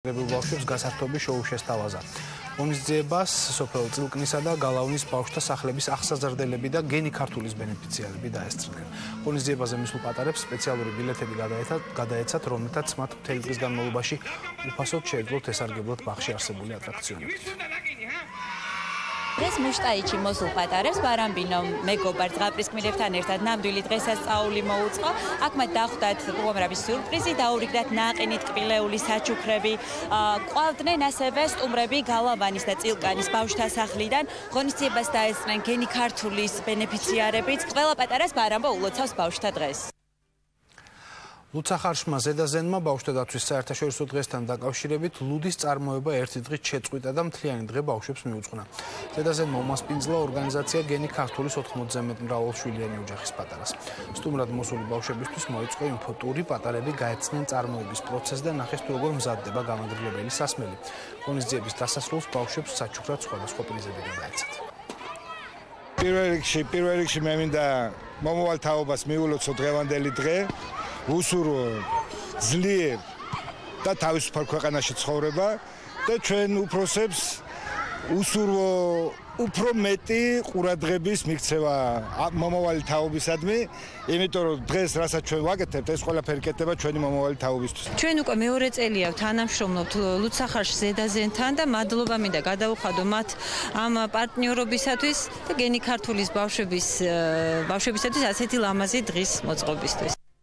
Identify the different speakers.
Speaker 1: ბავშვებს გასართობი შოუ შესთავაზა. ღონისძიებას სოფელ წილკნისა და გალავნის ბავშვთა სახლების აღსაზრდელები და გენი ქართულის ბენეფიციარები დაესწრნენ. ღონისძიებაზე მისულ პატარებს სპეციალური ბილეთები გადაეცათ, რომელთაც მათ მთელი დღის განმავლობაში უფასოდ შეეძლოთ ესარგებლოთ ბაღში არსებული ატრაქციონებით.
Speaker 2: დღეს მუშტაიჩი მოსულ პატარებს ბარამბინო მეგობარ ზღაპრისკმილებთან ერთად ნამდვილი დღესასწაული მოუწყო. აქ მათ დახვდათ უამრავი სიურპრიზი, დაურიგდათ ნაყინით ტკბილეული საჩუქრები, ყვალდნენ ასევე სტუმრები გალავანის და წილკანის ბავშვთა სახლიდან. ღონისძიებას დაესწრნენ გენი ქართულის ბენეფიციარებიც. ყველა პატარას ბარამბო ულოცავს ბავშვთა დღეს. ლუცახარშმა ზედაზენმა ბავშვთა დაცვის საერთაშორისო დღესთან დაკავშირებით ლუდის წარმოება ერთი დღით შეწყვიტა და მთლიანი დღე ბავშვებს მიუძღვნა. ზედაზენმა უმასპინძლა ორგანიზაცია გენი ქართულის 80-ზე მეტ მრავალშვილიანი ოჯახის პატარას. სტუმრად მოსული ბავშვებისთვის მოიწყო ინფოტური, პატარები გაეცნენ წარმოების პროცესს და ნახეს თუ როგორ მზადდება გამაგრილებელი სასმელი. ღონისძიების დასასრულს ბავშვებს საჩუქრად სხვადასხვა პრიზები გადაეცათ.
Speaker 3: პირველ რიგში მე მინდა მომავალ თაობას მიულოცო დღევანდელი დღე. უსურვო ძლიერ და თავისუფალ ქვეყანაში ცხოვრება და ჩვენ უფროსებს უსურვო უფრო მეტი ყურადღების მიქცევა მომავალი თაობისადმი, იმიტომ რომ დღეს რასაც ჩვენ ვაკეთებთ, ეს ყველაფერი კეთდება ჩვენი მომავალი თაობისთვის.
Speaker 4: ჩვენ უკვე მეორე წელია თანამშრომლობთ ლუცახარში ზედაზენთან და მადლობა მინდა გადავუხადო მათ ამ პარტნიორობისათვის და გენი ქართულის ბავშვებისათვის ასეთი ლამაზი დღის მოწყობისთვის.